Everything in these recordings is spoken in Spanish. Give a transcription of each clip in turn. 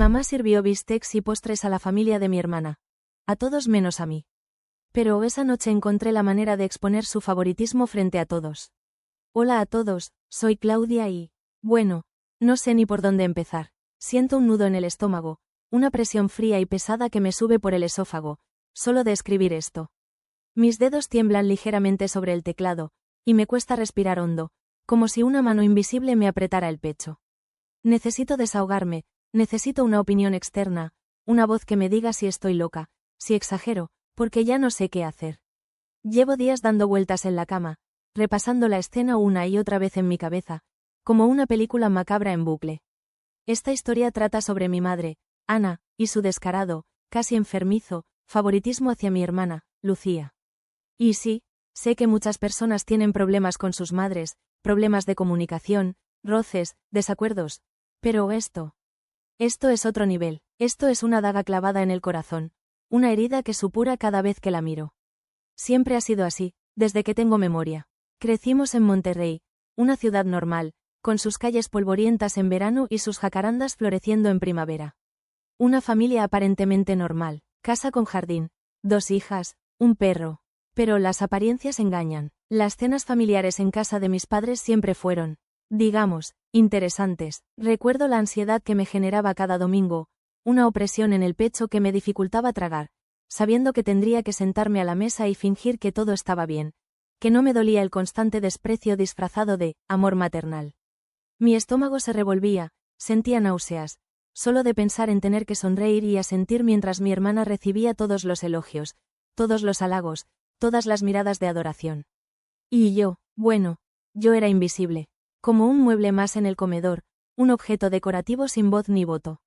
Mamá sirvió bistecs y postres a la familia de mi hermana. A todos menos a mí. Pero esa noche encontré la manera de exponer su favoritismo frente a todos. Hola a todos, soy Claudia y... Bueno, no sé ni por dónde empezar. Siento un nudo en el estómago, una presión fría y pesada que me sube por el esófago, solo de escribir esto. Mis dedos tiemblan ligeramente sobre el teclado, y me cuesta respirar hondo, como si una mano invisible me apretara el pecho. Necesito desahogarme, necesito una opinión externa, una voz que me diga si estoy loca, si exagero, porque ya no sé qué hacer. Llevo días dando vueltas en la cama, repasando la escena una y otra vez en mi cabeza, como una película macabra en bucle. Esta historia trata sobre mi madre, Ana, y su descarado, casi enfermizo, favoritismo hacia mi hermana, Lucía. Y sí, sé que muchas personas tienen problemas con sus madres, problemas de comunicación, roces, desacuerdos, pero esto es otro nivel, esto es una daga clavada en el corazón, una herida que supura cada vez que la miro. Siempre ha sido así, desde que tengo memoria. Crecimos en Monterrey, una ciudad normal, con sus calles polvorientas en verano y sus jacarandas floreciendo en primavera. Una familia aparentemente normal, casa con jardín, 2 hijas, un perro. Pero las apariencias engañan. Las cenas familiares en casa de mis padres siempre fueron, digamos, interesantes. Recuerdo la ansiedad que me generaba cada domingo, una opresión en el pecho que me dificultaba tragar, sabiendo que tendría que sentarme a la mesa y fingir que todo estaba bien, que no me dolía el constante desprecio disfrazado de amor maternal. Mi estómago se revolvía, sentía náuseas, solo de pensar en tener que sonreír y asentir mientras mi hermana recibía todos los elogios, todos los halagos, todas las miradas de adoración. Y yo, bueno, yo era invisible, como un mueble más en el comedor, un objeto decorativo sin voz ni voto.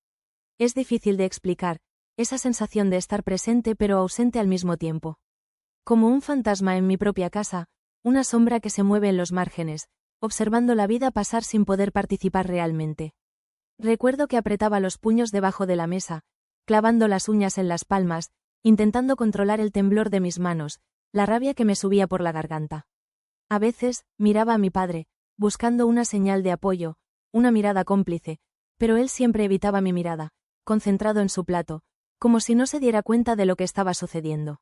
Es difícil de explicar, esa sensación de estar presente pero ausente al mismo tiempo. Como un fantasma en mi propia casa, una sombra que se mueve en los márgenes, observando la vida pasar sin poder participar realmente. Recuerdo que apretaba los puños debajo de la mesa, clavando las uñas en las palmas, intentando controlar el temblor de mis manos, la rabia que me subía por la garganta. A veces, miraba a mi padre, buscando una señal de apoyo, una mirada cómplice, pero él siempre evitaba mi mirada, concentrado en su plato, como si no se diera cuenta de lo que estaba sucediendo.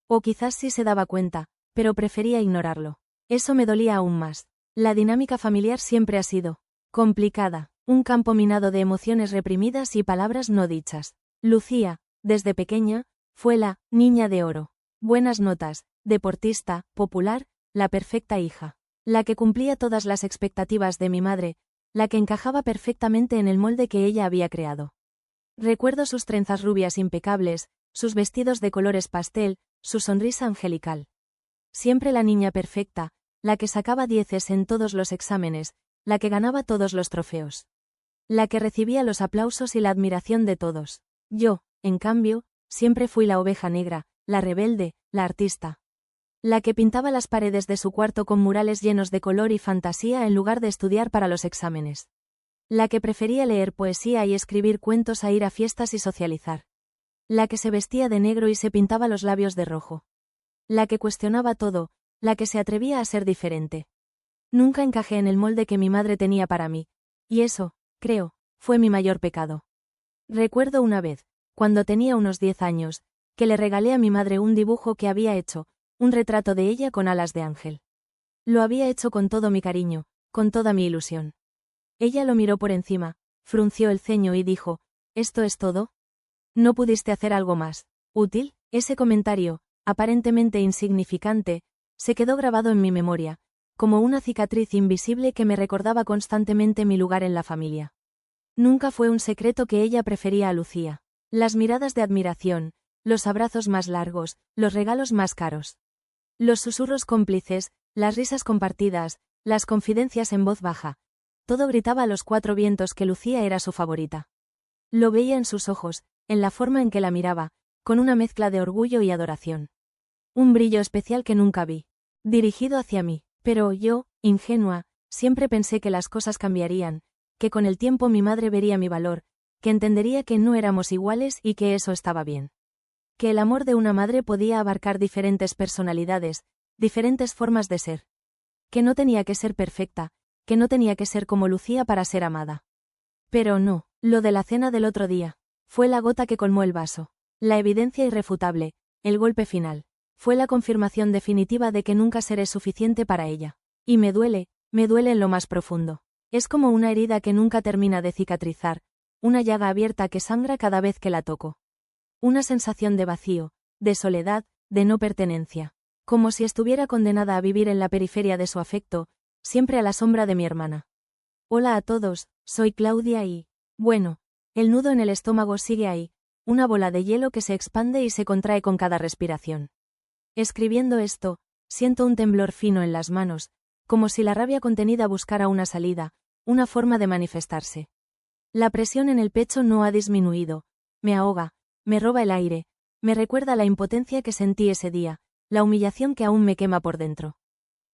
O quizás sí se daba cuenta, pero prefería ignorarlo. Eso me dolía aún más. La dinámica familiar siempre ha sido complicada, un campo minado de emociones reprimidas y palabras no dichas. Lucía, desde pequeña, fue la niña de oro. Buenas notas, deportista, popular, la perfecta hija. La que cumplía todas las expectativas de mi madre, la que encajaba perfectamente en el molde que ella había creado. Recuerdo sus trenzas rubias impecables, sus vestidos de colores pastel, su sonrisa angelical. Siempre la niña perfecta, la que sacaba 10 en todos los exámenes, la que ganaba todos los trofeos. La que recibía los aplausos y la admiración de todos. Yo, en cambio, siempre fui la oveja negra, la rebelde, la artista. La que pintaba las paredes de su cuarto con murales llenos de color y fantasía en lugar de estudiar para los exámenes. La que prefería leer poesía y escribir cuentos a ir a fiestas y socializar. La que se vestía de negro y se pintaba los labios de rojo. La que cuestionaba todo, la que se atrevía a ser diferente. Nunca encajé en el molde que mi madre tenía para mí, y eso, creo, fue mi mayor pecado. Recuerdo una vez, cuando tenía unos 10 años, que le regalé a mi madre un dibujo que había hecho, un retrato de ella con alas de ángel. Lo había hecho con todo mi cariño, con toda mi ilusión. Ella lo miró por encima, frunció el ceño y dijo, ¿esto es todo? ¿No pudiste hacer algo más útil? Ese comentario, aparentemente insignificante, se quedó grabado en mi memoria, como una cicatriz invisible que me recordaba constantemente mi lugar en la familia. Nunca fue un secreto que ella prefería a Lucía. Las miradas de admiración, los abrazos más largos, los regalos más caros. Los susurros cómplices, las risas compartidas, las confidencias en voz baja. Todo gritaba a los 4 vientos que Lucía era su favorita. Lo veía en sus ojos, en la forma en que la miraba, con una mezcla de orgullo y adoración. Un brillo especial que nunca vi, dirigido hacia mí, pero yo, ingenua, siempre pensé que las cosas cambiarían, que con el tiempo mi madre vería mi valor, que entendería que no éramos iguales y que eso estaba bien. Que el amor de una madre podía abarcar diferentes personalidades, diferentes formas de ser. Que no tenía que ser perfecta, que no tenía que ser como Lucía para ser amada. Pero no, Lo de la cena del otro día. Fue la gota que colmó el vaso. La evidencia irrefutable, el golpe final. Fue la confirmación definitiva de que nunca seré suficiente para ella. Y me duele en lo más profundo. Es como una herida que nunca termina de cicatrizar, una llaga abierta que sangra cada vez que la toco. Una sensación de vacío, de soledad, de no pertenencia. Como si estuviera condenada a vivir en la periferia de su afecto, siempre a la sombra de mi hermana. Hola a todos, soy Claudia y... Bueno, el nudo en el estómago sigue ahí, una bola de hielo que se expande y se contrae con cada respiración. Escribiendo esto, siento un temblor fino en las manos, como si la rabia contenida buscara una salida, una forma de manifestarse. La presión en el pecho no ha disminuido, me ahoga, me roba el aire, me recuerda la impotencia que sentí ese día, la humillación que aún me quema por dentro.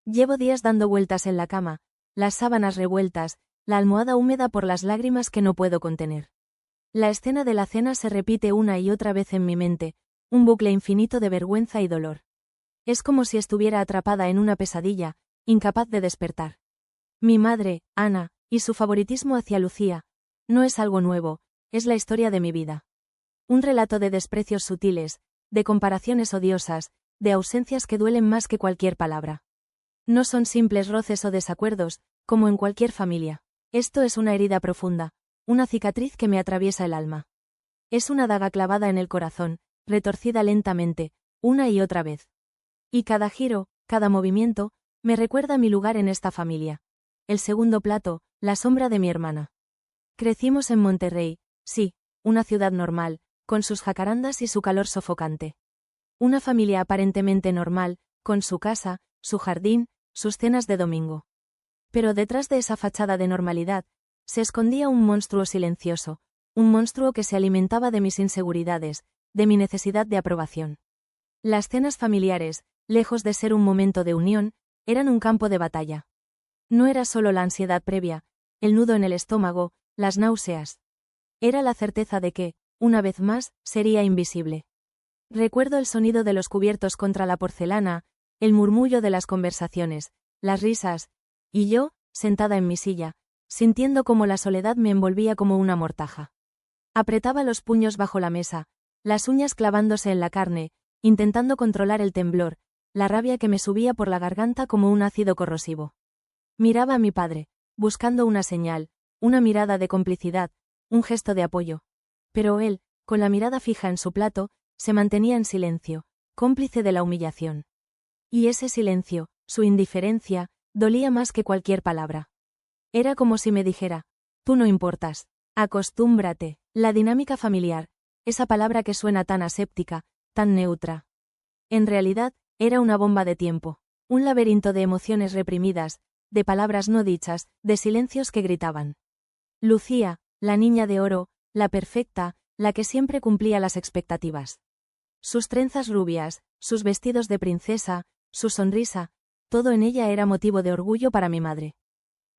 Llevo días dando vueltas en la cama, las sábanas revueltas, la almohada húmeda por las lágrimas que no puedo contener. La escena de la cena se repite una y otra vez en mi mente, un bucle infinito de vergüenza y dolor. Es como si estuviera atrapada en una pesadilla, incapaz de despertar. Mi madre, Ana, y su favoritismo hacia Lucía, no es algo nuevo, es la historia de mi vida. Un relato de desprecios sutiles, de comparaciones odiosas, de ausencias que duelen más que cualquier palabra. No son simples roces o desacuerdos, como en cualquier familia. Esto es una herida profunda, una cicatriz que me atraviesa el alma. Es una daga clavada en el corazón, retorcida lentamente, una y otra vez. Y cada giro, cada movimiento, me recuerda mi lugar en esta familia. El segundo plato, la sombra de mi hermana. Crecimos en Monterrey, sí, una ciudad normal, con sus jacarandas y su calor sofocante. Una familia aparentemente normal, con su casa, su jardín, sus cenas de domingo. Pero detrás de esa fachada de normalidad, se escondía un monstruo silencioso, un monstruo que se alimentaba de mis inseguridades, de mi necesidad de aprobación. Las cenas familiares, lejos de ser un momento de unión, eran un campo de batalla. No era solo la ansiedad previa, el nudo en el estómago, las náuseas. Era la certeza de que, una vez más, sería invisible. Recuerdo el sonido de los cubiertos contra la porcelana, el murmullo de las conversaciones, las risas, y yo, sentada en mi silla, sintiendo cómo la soledad me envolvía como una mortaja. Apretaba los puños bajo la mesa, las uñas clavándose en la carne, intentando controlar el temblor, la rabia que me subía por la garganta como un ácido corrosivo. Miraba a mi padre, buscando una señal, una mirada de complicidad, un gesto de apoyo. Pero él, con la mirada fija en su plato, se mantenía en silencio, cómplice de la humillación. Y ese silencio, su indiferencia, dolía más que cualquier palabra. Era como si me dijera, tú no importas, acostúmbrate. La dinámica familiar, esa palabra que suena tan aséptica, tan neutra. En realidad, era una bomba de tiempo, un laberinto de emociones reprimidas, de palabras no dichas, de silencios que gritaban. Lucía, la niña de oro, la perfecta, la que siempre cumplía las expectativas. Sus trenzas rubias, sus vestidos de princesa, su sonrisa, todo en ella era motivo de orgullo para mi madre.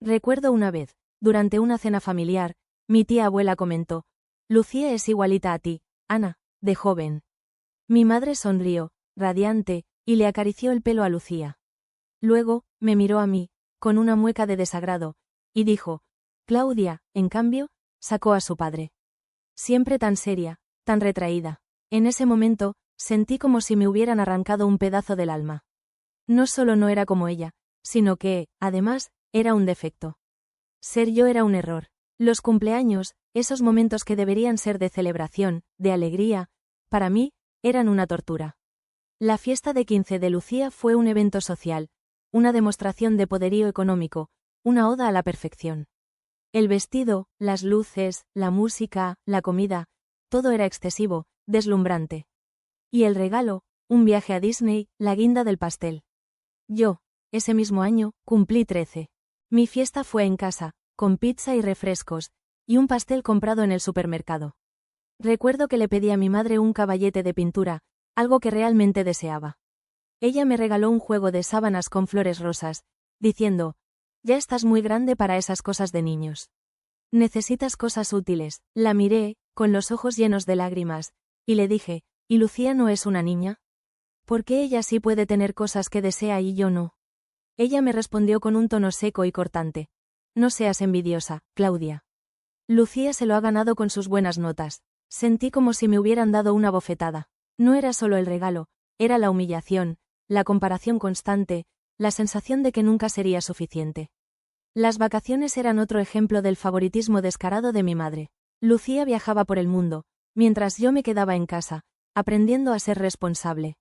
Recuerdo una vez, durante una cena familiar, mi tía abuela comentó, Lucía es igualita a ti, Ana, de joven. Mi madre sonrió, radiante, y le acarició el pelo a Lucía. Luego, me miró a mí, con una mueca de desagrado, y dijo, Claudia, en cambio, sacó a su padre. Siempre tan seria, tan retraída. En ese momento, sentí como si me hubieran arrancado un pedazo del alma. No solo no era como ella, sino que, además, era un defecto. Ser yo era un error. Los cumpleaños, esos momentos que deberían ser de celebración, de alegría, para mí, eran una tortura. La fiesta de 15 de Lucía fue un evento social, una demostración de poderío económico, una oda a la perfección. El vestido, las luces, la música, la comida, todo era excesivo, deslumbrante. Y el regalo, un viaje a Disney, la guinda del pastel. Yo, ese mismo año, cumplí 13. Mi fiesta fue en casa, con pizza y refrescos, y un pastel comprado en el supermercado. Recuerdo que le pedí a mi madre un caballete de pintura, algo que realmente deseaba. Ella me regaló un juego de sábanas con flores rosas, diciendo, ya estás muy grande para esas cosas de niños. Necesitas cosas útiles. La miré, con los ojos llenos de lágrimas, y le dije, ¿y Lucía no es una niña? ¿Por qué ella sí puede tener cosas que desea y yo no? Ella me respondió con un tono seco y cortante. No seas envidiosa, Claudia. Lucía se lo ha ganado con sus buenas notas. Sentí como si me hubieran dado una bofetada. No era solo el regalo, era la humillación, la comparación constante, la sensación de que nunca sería suficiente. Las vacaciones eran otro ejemplo del favoritismo descarado de mi madre. Lucía viajaba por el mundo, mientras yo me quedaba en casa, aprendiendo a ser responsable.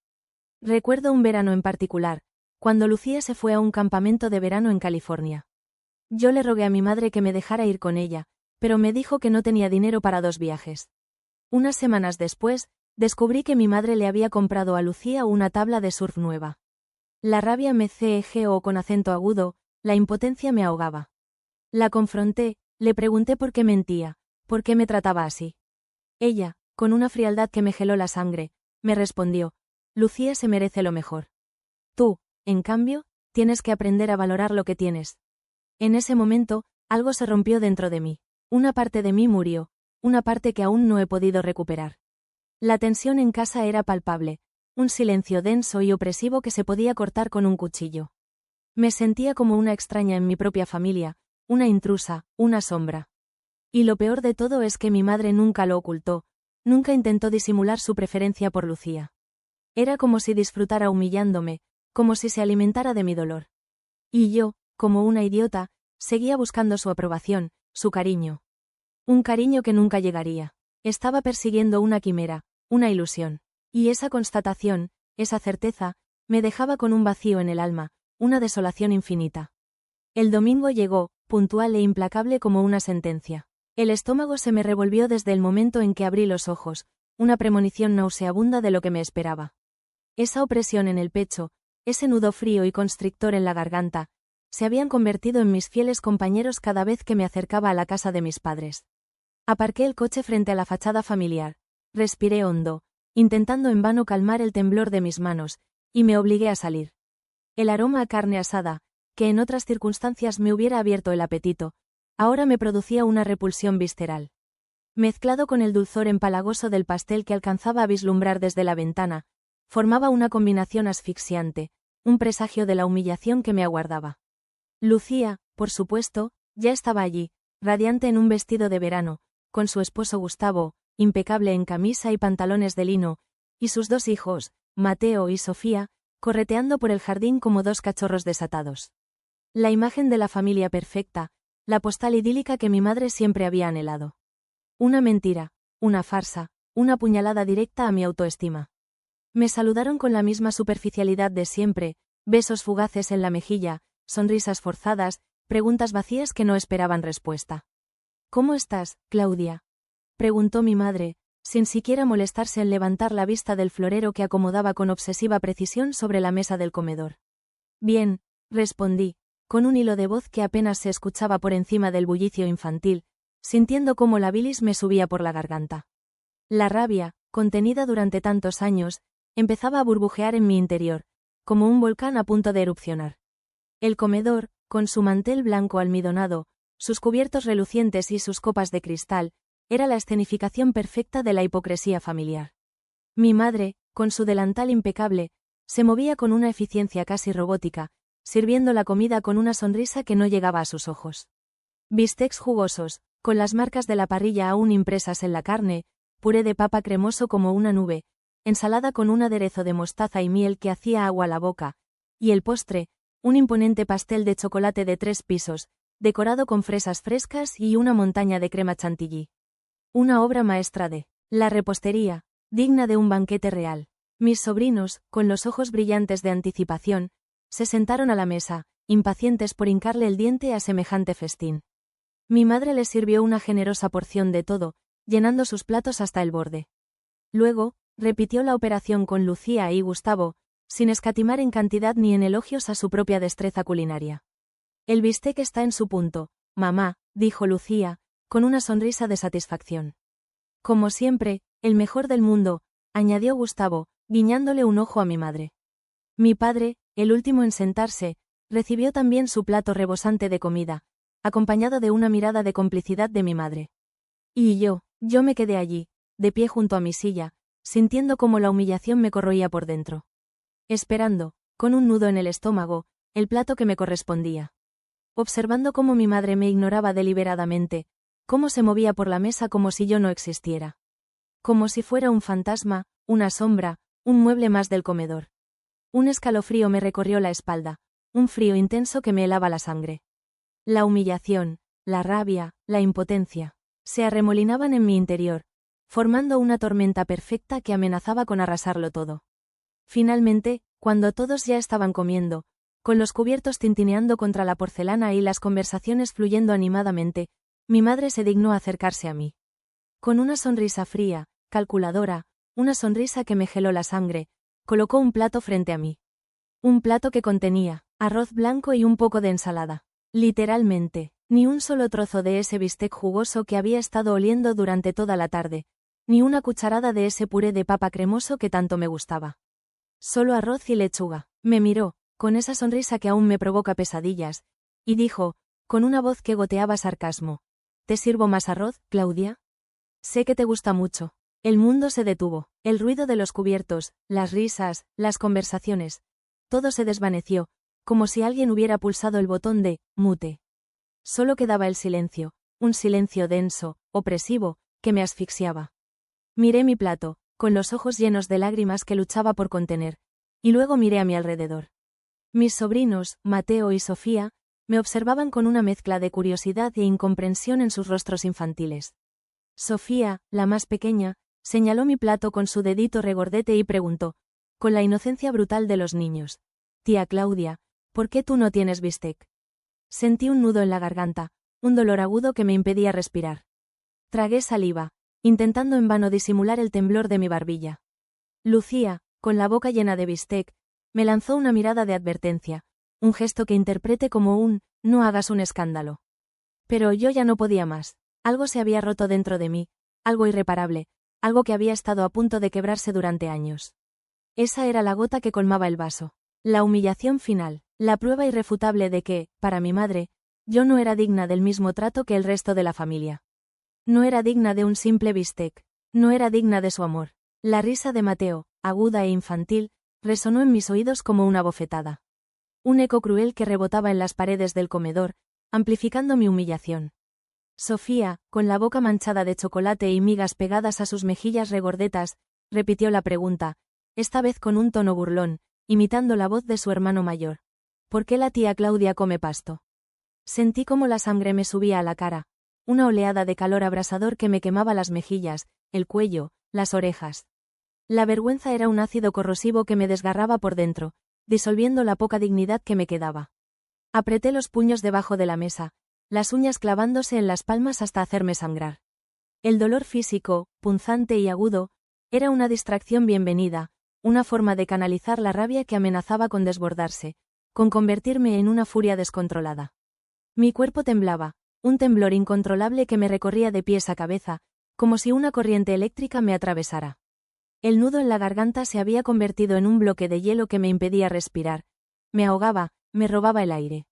Recuerdo un verano en particular, cuando Lucía se fue a un campamento de verano en California. Yo le rogué a mi madre que me dejara ir con ella, pero me dijo que no tenía dinero para 2 viajes. Unas semanas después, descubrí que mi madre le había comprado a Lucía una tabla de surf nueva. La rabia me cegueó con acento agudo, la impotencia me ahogaba. La confronté, le pregunté por qué mentía, por qué me trataba así. Ella, con una frialdad que me geló la sangre, me respondió: Lucía se merece lo mejor. Tú, en cambio, tienes que aprender a valorar lo que tienes. En ese momento, algo se rompió dentro de mí. Una parte de mí murió, una parte que aún no he podido recuperar. La tensión en casa era palpable, un silencio denso y opresivo que se podía cortar con un cuchillo. Me sentía como una extraña en mi propia familia, una intrusa, una sombra. Y lo peor de todo es que mi madre nunca lo ocultó, nunca intentó disimular su preferencia por Lucía. Era como si disfrutara humillándome, como si se alimentara de mi dolor. Y yo, como una idiota, seguía buscando su aprobación, su cariño. Un cariño que nunca llegaría. Estaba persiguiendo una quimera, una ilusión. Y esa constatación, esa certeza, me dejaba con un vacío en el alma, una desolación infinita. El domingo llegó, puntual e implacable como una sentencia. El estómago se me revolvió desde el momento en que abrí los ojos, una premonición nauseabunda de lo que me esperaba. Esa opresión en el pecho, ese nudo frío y constrictor en la garganta, se habían convertido en mis fieles compañeros cada vez que me acercaba a la casa de mis padres. Aparqué el coche frente a la fachada familiar, respiré hondo, intentando en vano calmar el temblor de mis manos, y me obligué a salir. El aroma a carne asada, que en otras circunstancias me hubiera abierto el apetito, ahora me producía una repulsión visceral. Mezclado con el dulzor empalagoso del pastel que alcanzaba a vislumbrar desde la ventana, formaba una combinación asfixiante, un presagio de la humillación que me aguardaba. Lucía, por supuesto, ya estaba allí, radiante en un vestido de verano, con su esposo Gustavo, impecable en camisa y pantalones de lino, y sus 2 hijos, Mateo y Sofía, correteando por el jardín como 2 cachorros desatados. La imagen de la familia perfecta, la postal idílica que mi madre siempre había anhelado. Una mentira, una farsa, una puñalada directa a mi autoestima. Me saludaron con la misma superficialidad de siempre, besos fugaces en la mejilla, sonrisas forzadas, preguntas vacías que no esperaban respuesta. ¿Cómo estás, Claudia?, preguntó mi madre, sin siquiera molestarse en levantar la vista del florero que acomodaba con obsesiva precisión sobre la mesa del comedor. Bien, respondí, con un hilo de voz que apenas se escuchaba por encima del bullicio infantil, sintiendo cómo la bilis me subía por la garganta. La rabia, contenida durante tantos años, empezaba a burbujear en mi interior, como un volcán a punto de erupcionar. El comedor, con su mantel blanco almidonado, sus cubiertos relucientes y sus copas de cristal, era la escenificación perfecta de la hipocresía familiar. Mi madre, con su delantal impecable, se movía con una eficiencia casi robótica, sirviendo la comida con una sonrisa que no llegaba a sus ojos. Bistecs jugosos, con las marcas de la parrilla aún impresas en la carne, puré de papa cremoso como una nube, ensalada con un aderezo de mostaza y miel que hacía agua a la boca, y el postre, un imponente pastel de chocolate de 3 pisos, decorado con fresas frescas y una montaña de crema chantilly. Una obra maestra de la repostería, digna de un banquete real. Mis sobrinos, con los ojos brillantes de anticipación, se sentaron a la mesa, impacientes por hincarle el diente a semejante festín. Mi madre les sirvió una generosa porción de todo, llenando sus platos hasta el borde. Luego, repitió la operación con Lucía y Gustavo, sin escatimar en cantidad ni en elogios a su propia destreza culinaria. El bistec está en su punto, mamá, dijo Lucía, con una sonrisa de satisfacción. Como siempre, el mejor del mundo, añadió Gustavo, guiñándole un ojo a mi madre. Mi padre, el último en sentarse, recibió también su plato rebosante de comida, acompañado de una mirada de complicidad de mi madre. Y yo me quedé allí, de pie junto a mi silla, sintiendo cómo la humillación me corroía por dentro. Esperando, con un nudo en el estómago, el plato que me correspondía. Observando cómo mi madre me ignoraba deliberadamente, Cómo se movía por la mesa como si yo no existiera. Como si fuera un fantasma, una sombra, un mueble más del comedor. Un escalofrío me recorrió la espalda, un frío intenso que me helaba la sangre. La humillación, la rabia, la impotencia, se arremolinaban en mi interior, formando una tormenta perfecta que amenazaba con arrasarlo todo. Finalmente, cuando todos ya estaban comiendo, con los cubiertos tintineando contra la porcelana y las conversaciones fluyendo animadamente, mi madre se dignó acercarse a mí. Con una sonrisa fría, calculadora, una sonrisa que me heló la sangre, colocó un plato frente a mí. Un plato que contenía arroz blanco y un poco de ensalada. Literalmente, ni un solo trozo de ese bistec jugoso que había estado oliendo durante toda la tarde, ni una cucharada de ese puré de papa cremoso que tanto me gustaba. Solo arroz y lechuga. Me miró, con esa sonrisa que aún me provoca pesadillas, y dijo, con una voz que goteaba sarcasmo: ¿Te sirvo más arroz, Claudia? Sé que te gusta mucho. El mundo se detuvo, el ruido de los cubiertos, las risas, las conversaciones. Todo se desvaneció, como si alguien hubiera pulsado el botón de mute. Solo quedaba el silencio, un silencio denso, opresivo, que me asfixiaba. Miré mi plato, con los ojos llenos de lágrimas que luchaba por contener, y luego miré a mi alrededor. Mis sobrinos, Mateo y Sofía, me observaban con una mezcla de curiosidad e incomprensión en sus rostros infantiles. Sofía, la más pequeña, señaló mi plato con su dedito regordete y preguntó, con la inocencia brutal de los niños: «Tía Claudia, ¿por qué tú no tienes bistec?» Sentí un nudo en la garganta, un dolor agudo que me impedía respirar. Tragué saliva, intentando en vano disimular el temblor de mi barbilla. Lucía, con la boca llena de bistec, me lanzó una mirada de advertencia, un gesto que interpreté como un «no hagas un escándalo». Pero yo ya no podía más. Algo se había roto dentro de mí, algo irreparable, algo que había estado a punto de quebrarse durante años. Esa era la gota que colmaba el vaso. La humillación final, la prueba irrefutable de que, para mi madre, yo no era digna del mismo trato que el resto de la familia. No era digna de un simple bistec, no era digna de su amor. La risa de Mateo, aguda e infantil, resonó en mis oídos como una bofetada. Un eco cruel que rebotaba en las paredes del comedor, amplificando mi humillación. Sofía, con la boca manchada de chocolate y migas pegadas a sus mejillas regordetas, repitió la pregunta, esta vez con un tono burlón, imitando la voz de su hermano mayor. ¿Por qué la tía Claudia come pasto? Sentí como la sangre me subía a la cara, una oleada de calor abrasador que me quemaba las mejillas, el cuello, las orejas. La vergüenza era un ácido corrosivo que me desgarraba por dentro, disolviendo la poca dignidad que me quedaba. Apreté los puños debajo de la mesa, las uñas clavándose en las palmas hasta hacerme sangrar. El dolor físico, punzante y agudo, era una distracción bienvenida, una forma de canalizar la rabia que amenazaba con desbordarse, con convertirme en una furia descontrolada. Mi cuerpo temblaba, un temblor incontrolable que me recorría de pies a cabeza, como si una corriente eléctrica me atravesara. El nudo en la garganta se había convertido en un bloque de hielo que me impedía respirar, me ahogaba, me robaba el aire.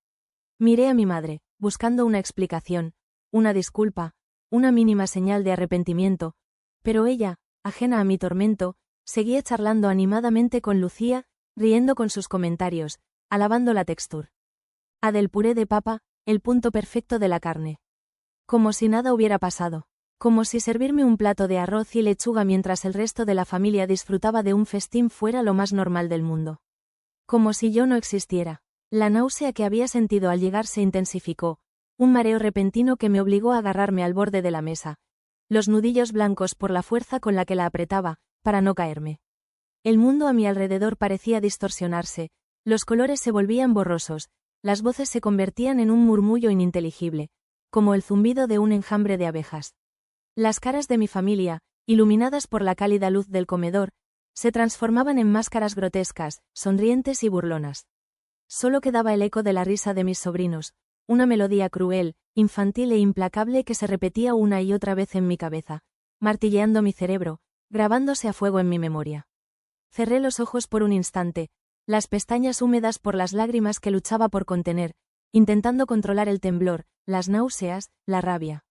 Miré a mi madre, buscando una explicación, una disculpa, una mínima señal de arrepentimiento, pero ella, ajena a mi tormento, seguía charlando animadamente con Lucía, riendo con sus comentarios, alabando la textura del puré de papa, el punto perfecto de la carne. Como si nada hubiera pasado. Como si servirme un plato de arroz y lechuga mientras el resto de la familia disfrutaba de un festín fuera lo más normal del mundo. Como si yo no existiera. La náusea que había sentido al llegar se intensificó, un mareo repentino que me obligó a agarrarme al borde de la mesa, los nudillos blancos por la fuerza con la que la apretaba, para no caerme. El mundo a mi alrededor parecía distorsionarse, los colores se volvían borrosos, las voces se convertían en un murmullo ininteligible, como el zumbido de un enjambre de abejas. Las caras de mi familia, iluminadas por la cálida luz del comedor, se transformaban en máscaras grotescas, sonrientes y burlonas. Solo quedaba el eco de la risa de mis sobrinos, una melodía cruel, infantil e implacable que se repetía una y otra vez en mi cabeza, martilleando mi cerebro, grabándose a fuego en mi memoria. Cerré los ojos por un instante, las pestañas húmedas por las lágrimas que luchaba por contener, intentando controlar el temblor, las náuseas, la rabia.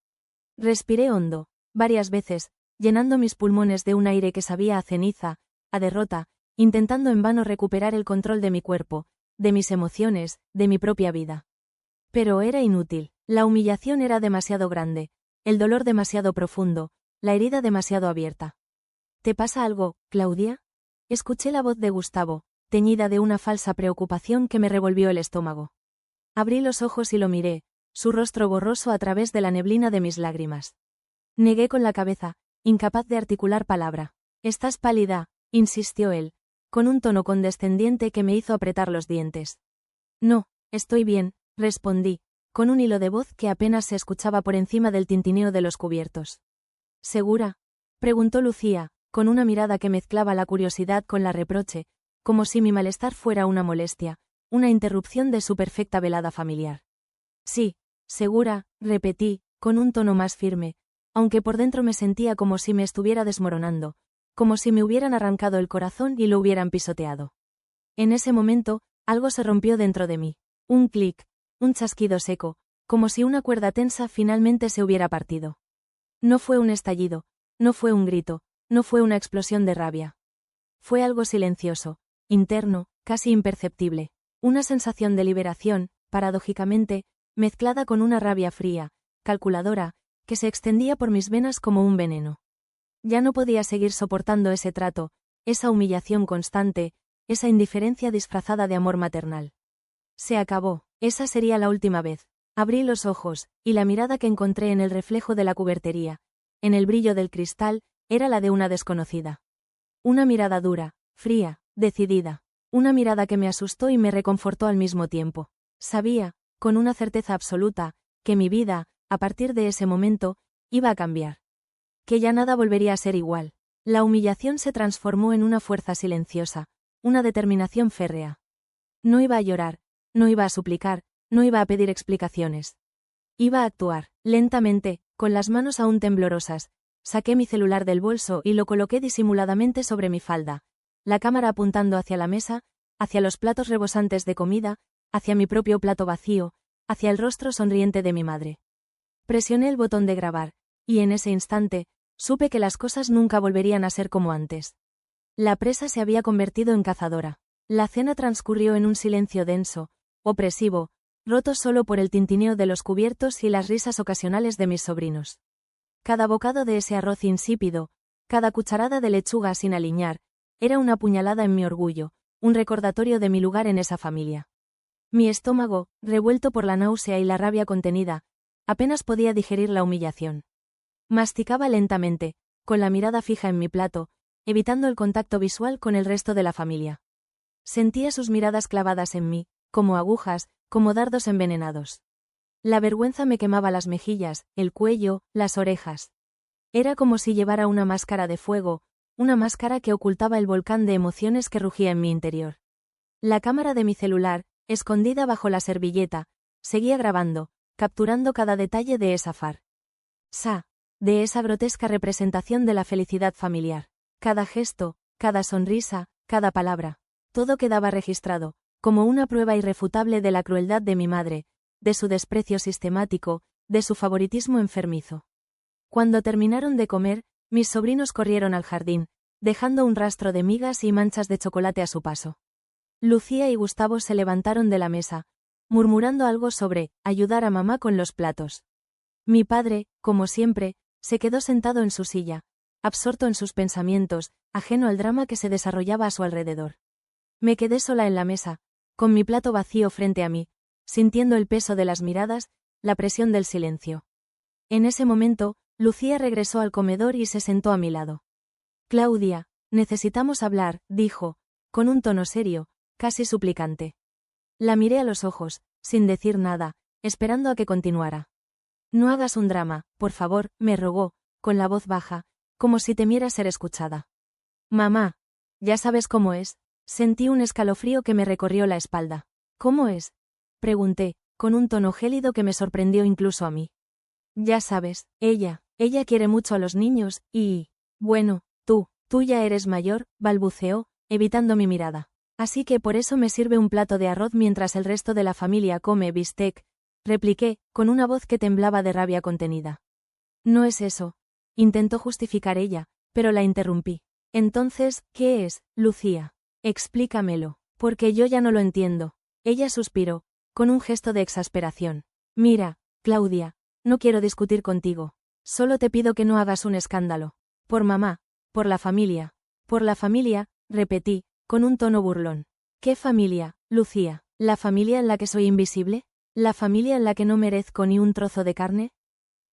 Respiré hondo, varias veces, llenando mis pulmones de un aire que sabía a ceniza, a derrota, intentando en vano recuperar el control de mi cuerpo, de mis emociones, de mi propia vida. Pero era inútil, la humillación era demasiado grande, el dolor demasiado profundo, la herida demasiado abierta. ¿Te pasa algo, Claudia? Escuché la voz de Gustavo, teñida de una falsa preocupación que me revolvió el estómago. Abrí los ojos y lo miré, su rostro borroso a través de la neblina de mis lágrimas. Negué con la cabeza, incapaz de articular palabra. «Estás pálida», insistió él, con un tono condescendiente que me hizo apretar los dientes. «No, estoy bien», respondí, con un hilo de voz que apenas se escuchaba por encima del tintineo de los cubiertos. «¿Segura?», preguntó Lucía, con una mirada que mezclaba la curiosidad con la reproche, como si mi malestar fuera una molestia, una interrupción de su perfecta velada familiar. «Sí, segura», repetí, con un tono más firme, aunque por dentro me sentía como si me estuviera desmoronando, como si me hubieran arrancado el corazón y lo hubieran pisoteado. En ese momento, algo se rompió dentro de mí. Un clic, un chasquido seco, como si una cuerda tensa finalmente se hubiera partido. No fue un estallido, no fue un grito, no fue una explosión de rabia. Fue algo silencioso, interno, casi imperceptible, una sensación de liberación, paradójicamente, mezclada con una rabia fría, calculadora, que se extendía por mis venas como un veneno. Ya no podía seguir soportando ese trato, esa humillación constante, esa indiferencia disfrazada de amor maternal. Se acabó, esa sería la última vez. Abrí los ojos, y la mirada que encontré en el reflejo de la cubertería, en el brillo del cristal, era la de una desconocida. Una mirada dura, fría, decidida. Una mirada que me asustó y me reconfortó al mismo tiempo. Sabía, con una certeza absoluta, que mi vida, a partir de ese momento, iba a cambiar. Que ya nada volvería a ser igual. La humillación se transformó en una fuerza silenciosa, una determinación férrea. No iba a llorar, no iba a suplicar, no iba a pedir explicaciones. Iba a actuar, lentamente, con las manos aún temblorosas. Saqué mi celular del bolso y lo coloqué disimuladamente sobre mi falda, la cámara apuntando hacia la mesa, hacia los platos rebosantes de comida, hacia mi propio plato vacío, hacia el rostro sonriente de mi madre. Presioné el botón de grabar, y en ese instante, supe que las cosas nunca volverían a ser como antes. La presa se había convertido en cazadora. La cena transcurrió en un silencio denso, opresivo, roto solo por el tintineo de los cubiertos y las risas ocasionales de mis sobrinos. Cada bocado de ese arroz insípido, cada cucharada de lechuga sin aliñar, era una puñalada en mi orgullo, un recordatorio de mi lugar en esa familia. Mi estómago, revuelto por la náusea y la rabia contenida, apenas podía digerir la humillación. Masticaba lentamente, con la mirada fija en mi plato, evitando el contacto visual con el resto de la familia. Sentía sus miradas clavadas en mí, como agujas, como dardos envenenados. La vergüenza me quemaba las mejillas, el cuello, las orejas. Era como si llevara una máscara de fuego, una máscara que ocultaba el volcán de emociones que rugía en mi interior. La cámara de mi celular, escondida bajo la servilleta, seguía grabando, capturando cada detalle de esa de esa grotesca representación de la felicidad familiar. Cada gesto, cada sonrisa, cada palabra, todo quedaba registrado, como una prueba irrefutable de la crueldad de mi madre, de su desprecio sistemático, de su favoritismo enfermizo. Cuando terminaron de comer, mis sobrinos corrieron al jardín, dejando un rastro de migas y manchas de chocolate a su paso. Lucía y Gustavo se levantaron de la mesa, murmurando algo sobre ayudar a mamá con los platos. Mi padre, como siempre, se quedó sentado en su silla, absorto en sus pensamientos, ajeno al drama que se desarrollaba a su alrededor. Me quedé sola en la mesa, con mi plato vacío frente a mí, sintiendo el peso de las miradas, la presión del silencio. En ese momento, Lucía regresó al comedor y se sentó a mi lado. «Claudia, necesitamos hablar», dijo, con un tono serio, casi suplicante. La miré a los ojos, sin decir nada, esperando a que continuara. «No hagas un drama, por favor», me rogó, con la voz baja, como si temiera ser escuchada. «Mamá, ya sabes cómo es». Sentí un escalofrío que me recorrió la espalda. «¿Cómo es?», pregunté, con un tono gélido que me sorprendió incluso a mí. «Ya sabes, ella quiere mucho a los niños, y... bueno, tú ya eres mayor», balbuceó, evitando mi mirada. «Así que por eso me sirve un plato de arroz mientras el resto de la familia come bistec», repliqué, con una voz que temblaba de rabia contenida. «No es eso», intentó justificar ella, pero la interrumpí. «Entonces, ¿qué es, Lucía? Explícamelo, porque yo ya no lo entiendo». Ella suspiró, con un gesto de exasperación. «Mira, Claudia, no quiero discutir contigo. Solo te pido que no hagas un escándalo. Por mamá, por la familia, repetí, con un tono burlón. ¿Qué familia, Lucía? ¿La familia en la que soy invisible? ¿La familia en la que no merezco ni un trozo de carne?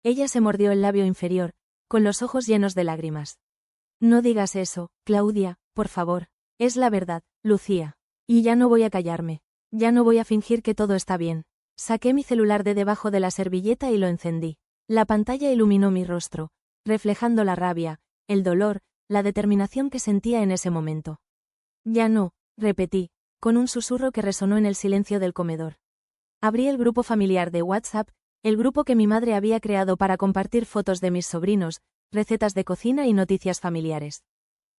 Ella se mordió el labio inferior, con los ojos llenos de lágrimas. No digas eso, Claudia, por favor. Es la verdad, Lucía. Y ya no voy a callarme. Ya no voy a fingir que todo está bien. Saqué mi celular de debajo de la servilleta y lo encendí. La pantalla iluminó mi rostro, reflejando la rabia, el dolor, la determinación que sentía en ese momento. Ya no, repetí, con un susurro que resonó en el silencio del comedor. Abrí el grupo familiar de WhatsApp, el grupo que mi madre había creado para compartir fotos de mis sobrinos, recetas de cocina y noticias familiares.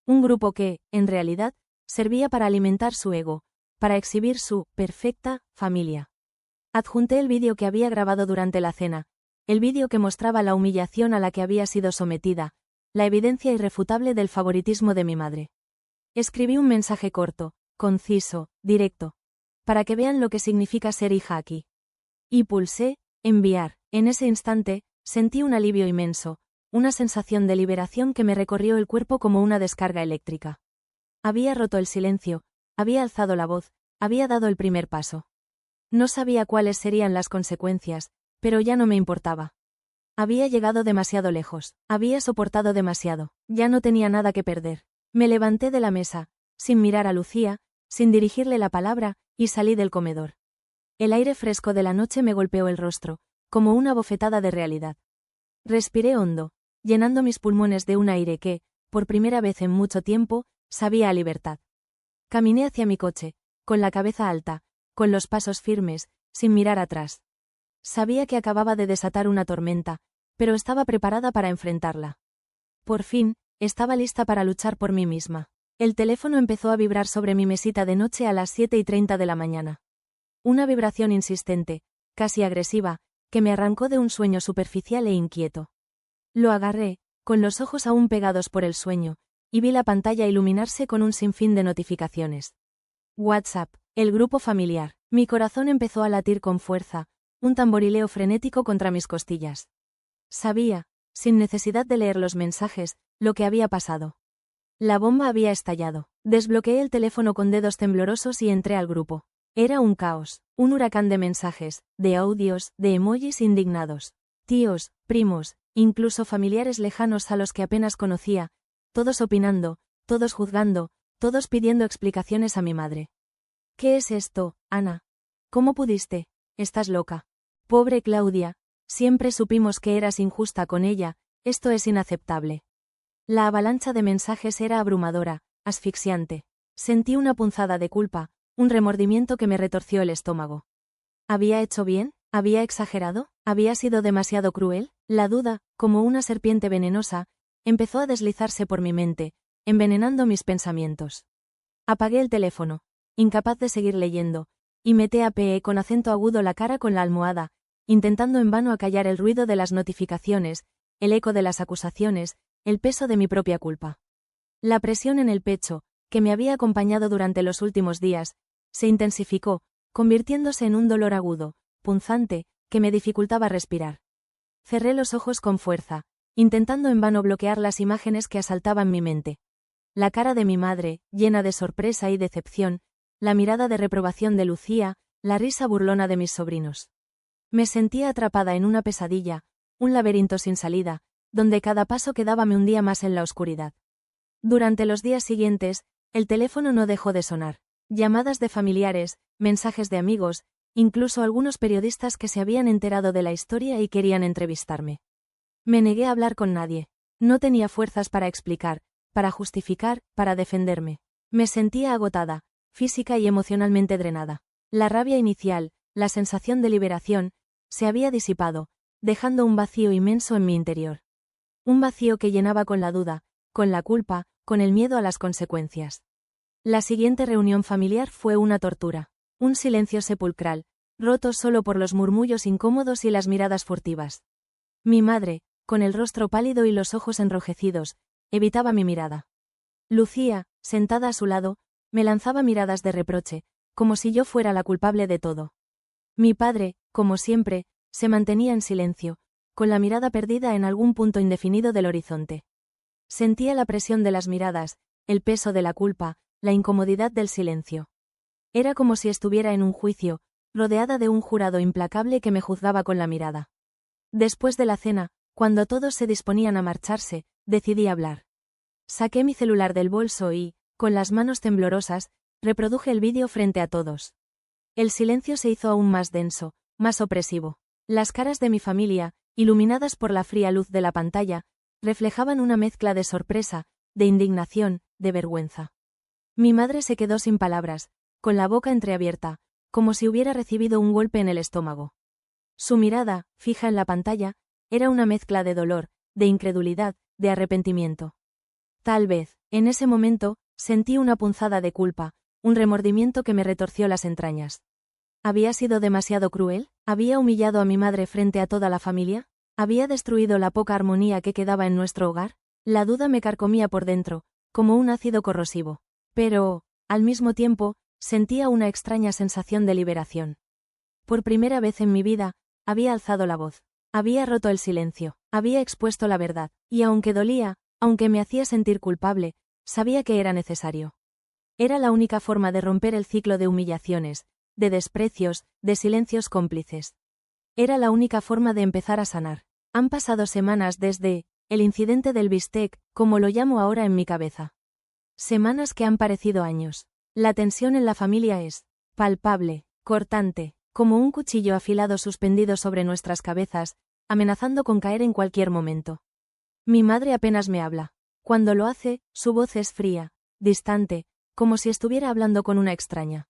Un grupo que, en realidad, servía para alimentar su ego, para exhibir su perfecta familia. Adjunté el vídeo que había grabado durante la cena, el vídeo que mostraba la humillación a la que había sido sometida, la evidencia irrefutable del favoritismo de mi madre. Escribí un mensaje corto, conciso, directo, para que vean lo que significa ser hija aquí. Y pulsé, enviar. En ese instante, sentí un alivio inmenso, una sensación de liberación que me recorrió el cuerpo como una descarga eléctrica. Había roto el silencio, había alzado la voz, había dado el primer paso. No sabía cuáles serían las consecuencias, pero ya no me importaba. Había llegado demasiado lejos, había soportado demasiado, ya no tenía nada que perder. Me levanté de la mesa, sin mirar a Lucía, sin dirigirle la palabra, y salí del comedor. El aire fresco de la noche me golpeó el rostro, como una bofetada de realidad. Respiré hondo, llenando mis pulmones de un aire que, por primera vez en mucho tiempo, sabía a libertad. Caminé hacia mi coche, con la cabeza alta, con los pasos firmes, sin mirar atrás. Sabía que acababa de desatar una tormenta, pero estaba preparada para enfrentarla. Por fin, estaba lista para luchar por mí misma. El teléfono empezó a vibrar sobre mi mesita de noche a las 7:30 de la mañana. Una vibración insistente, casi agresiva, que me arrancó de un sueño superficial e inquieto. Lo agarré, con los ojos aún pegados por el sueño, y vi la pantalla iluminarse con un sinfín de notificaciones. WhatsApp, el grupo familiar. Mi corazón empezó a latir con fuerza, un tamborileo frenético contra mis costillas. Sabía, sin necesidad de leer los mensajes, lo que había pasado. La bomba había estallado. Desbloqueé el teléfono con dedos temblorosos y entré al grupo. Era un caos, un huracán de mensajes, de audios, de emojis indignados. Tíos, primos, incluso familiares lejanos a los que apenas conocía, todos opinando, todos juzgando, todos pidiendo explicaciones a mi madre. ¿Qué es esto, Ana? ¿Cómo pudiste? Estás loca. Pobre Claudia, siempre supimos que eras injusta con ella, esto es inaceptable. La avalancha de mensajes era abrumadora, asfixiante. Sentí una punzada de culpa, un remordimiento que me retorció el estómago. ¿Había hecho bien? ¿Había exagerado? ¿Había sido demasiado cruel? La duda, como una serpiente venenosa, empezó a deslizarse por mi mente, envenenando mis pensamientos. Apagué el teléfono, incapaz de seguir leyendo, y me tapeé con acento agudo la cara con la almohada, intentando en vano acallar el ruido de las notificaciones, el eco de las acusaciones, el peso de mi propia culpa. La presión en el pecho, que me había acompañado durante los últimos días, se intensificó, convirtiéndose en un dolor agudo, punzante, que me dificultaba respirar. Cerré los ojos con fuerza, intentando en vano bloquear las imágenes que asaltaban mi mente. La cara de mi madre, llena de sorpresa y decepción, la mirada de reprobación de Lucía, la risa burlona de mis sobrinos. Me sentía atrapada en una pesadilla, un laberinto sin salida, donde cada paso quedaba me hundía más en la oscuridad. Durante los días siguientes, el teléfono no dejó de sonar. Llamadas de familiares, mensajes de amigos, incluso algunos periodistas que se habían enterado de la historia y querían entrevistarme. Me negué a hablar con nadie. No tenía fuerzas para explicar, para justificar, para defenderme. Me sentía agotada, física y emocionalmente drenada. La rabia inicial, la sensación de liberación, se había disipado, dejando un vacío inmenso en mi interior. Un vacío que llenaba con la duda, con la culpa, con el miedo a las consecuencias. La siguiente reunión familiar fue una tortura. Un silencio sepulcral, roto solo por los murmullos incómodos y las miradas furtivas. Mi madre, con el rostro pálido y los ojos enrojecidos, evitaba mi mirada. Lucía, sentada a su lado, me lanzaba miradas de reproche, como si yo fuera la culpable de todo. Mi padre, como siempre, se mantenía en silencio, con la mirada perdida en algún punto indefinido del horizonte. Sentía la presión de las miradas, el peso de la culpa, la incomodidad del silencio. Era como si estuviera en un juicio, rodeada de un jurado implacable que me juzgaba con la mirada. Después de la cena, cuando todos se disponían a marcharse, decidí hablar. Saqué mi celular del bolso y, con las manos temblorosas, reproduje el vídeo frente a todos. El silencio se hizo aún más denso, más opresivo. Las caras de mi familia, iluminadas por la fría luz de la pantalla, reflejaban una mezcla de sorpresa, de indignación, de vergüenza. Mi madre se quedó sin palabras, con la boca entreabierta, como si hubiera recibido un golpe en el estómago. Su mirada, fija en la pantalla, era una mezcla de dolor, de incredulidad, de arrepentimiento. Tal vez, en ese momento, sentí una punzada de culpa, un remordimiento que me retorció las entrañas. ¿Había sido demasiado cruel? ¿Había humillado a mi madre frente a toda la familia? ¿Había destruido la poca armonía que quedaba en nuestro hogar? La duda me carcomía por dentro, como un ácido corrosivo. Pero, al mismo tiempo, sentía una extraña sensación de liberación. Por primera vez en mi vida, había alzado la voz. Había roto el silencio, había expuesto la verdad, y aunque dolía, aunque me hacía sentir culpable, sabía que era necesario. Era la única forma de romper el ciclo de humillaciones, de desprecios, de silencios cómplices. Era la única forma de empezar a sanar. Han pasado semanas desde el incidente del bistec, como lo llamo ahora en mi cabeza. Semanas que han parecido años. La tensión en la familia es palpable, cortante, como un cuchillo afilado suspendido sobre nuestras cabezas, amenazando con caer en cualquier momento. Mi madre apenas me habla. Cuando lo hace, su voz es fría, distante, como si estuviera hablando con una extraña.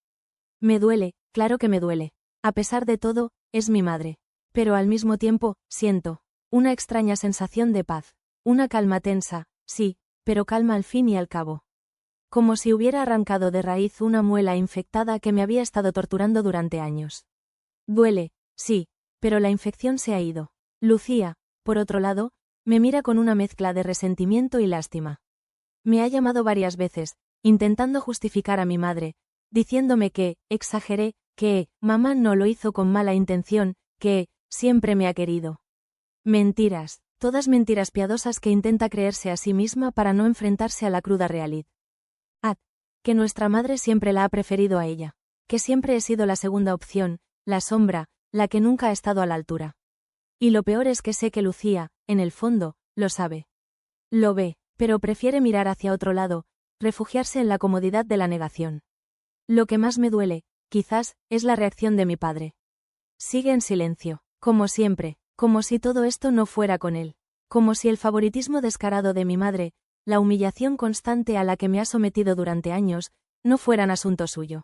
Me duele, claro que me duele. A pesar de todo, es mi madre. Pero al mismo tiempo, siento una extraña sensación de paz. Una calma tensa, sí, pero calma al fin y al cabo. Como si hubiera arrancado de raíz una muela infectada que me había estado torturando durante años. Duele, sí, pero la infección se ha ido. Lucía, por otro lado, me mira con una mezcla de resentimiento y lástima. Me ha llamado varias veces, intentando justificar a mi madre, diciéndome que, exageré, que, mamá no lo hizo con mala intención, que, siempre me ha querido. Mentiras, todas mentiras piadosas que intenta creerse a sí misma para no enfrentarse a la cruda realidad. Que nuestra madre siempre la ha preferido a ella, que siempre he sido la segunda opción, la sombra, la que nunca ha estado a la altura. Y lo peor es que sé que Lucía, en el fondo, lo sabe. Lo ve, pero prefiere mirar hacia otro lado, refugiarse en la comodidad de la negación. Lo que más me duele, quizás, es la reacción de mi padre. Sigue en silencio, como siempre, como si todo esto no fuera con él, como si el favoritismo descarado de mi madre, la humillación constante a la que me ha sometido durante años, no fueran asunto suyo.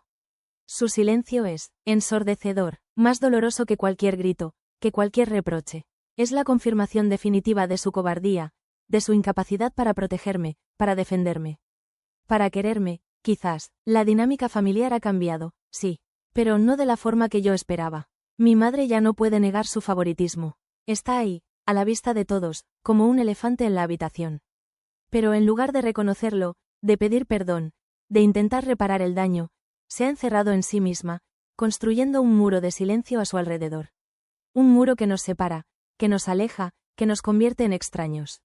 Su silencio es ensordecedor, más doloroso que cualquier grito, que cualquier reproche. Es la confirmación definitiva de su cobardía, de su incapacidad para protegerme, para defenderme. Para quererme, quizás, la dinámica familiar ha cambiado, sí, pero no de la forma que yo esperaba. Mi madre ya no puede negar su favoritismo. Está ahí, a la vista de todos, como un elefante en la habitación. Pero en lugar de reconocerlo, de pedir perdón, de intentar reparar el daño, se ha encerrado en sí misma, construyendo un muro de silencio a su alrededor. Un muro que nos separa, que nos aleja, que nos convierte en extraños.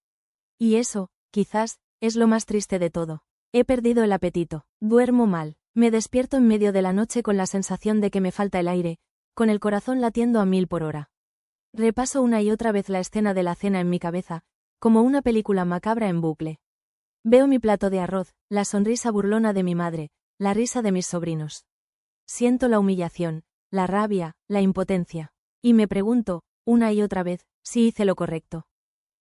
Y eso, quizás, es lo más triste de todo. He perdido el apetito, duermo mal, me despierto en medio de la noche con la sensación de que me falta el aire, con el corazón latiendo a 1000 por hora. Repaso una y otra vez la escena de la cena en mi cabeza, como una película macabra en bucle. Veo mi plato de arroz, la sonrisa burlona de mi madre, la risa de mis sobrinos. Siento la humillación, la rabia, la impotencia. Y me pregunto, una y otra vez, si hice lo correcto.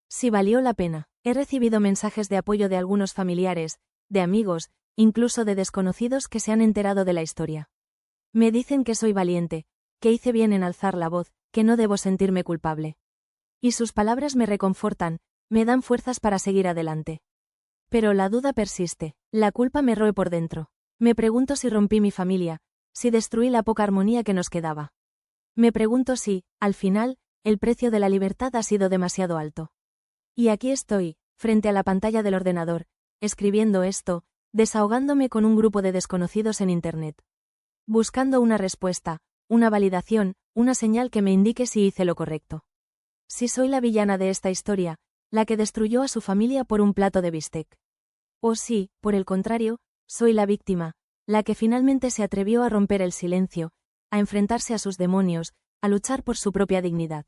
Si valió la pena. He recibido mensajes de apoyo de algunos familiares, de amigos, incluso de desconocidos que se han enterado de la historia. Me dicen que soy valiente, que hice bien en alzar la voz, que no debo sentirme culpable. Y sus palabras me reconfortan, me dan fuerzas para seguir adelante. Pero la duda persiste, la culpa me roe por dentro. Me pregunto si rompí mi familia, si destruí la poca armonía que nos quedaba. Me pregunto si, al final, el precio de la libertad ha sido demasiado alto. Y aquí estoy, frente a la pantalla del ordenador, escribiendo esto, desahogándome con un grupo de desconocidos en Internet. Buscando una respuesta, una validación, una señal que me indique si hice lo correcto. Si soy la villana de esta historia, la que destruyó a su familia por un plato de bistec. O si, por el contrario, soy la víctima, la que finalmente se atrevió a romper el silencio, a enfrentarse a sus demonios, a luchar por su propia dignidad.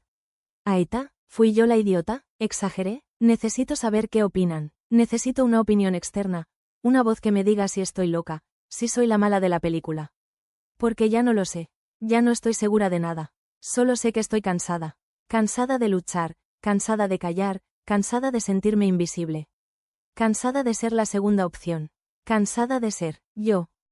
Aita, ¿fui yo la idiota? ¿Exageré? Necesito saber qué opinan. Necesito una opinión externa, una voz que me diga si estoy loca, si soy la mala de la película. Porque ya no lo sé. Ya no estoy segura de nada. Solo sé que estoy cansada. Cansada de luchar, cansada de callar, cansada de sentirme invisible. Cansada de ser la segunda opción. Cansada de ser, yo,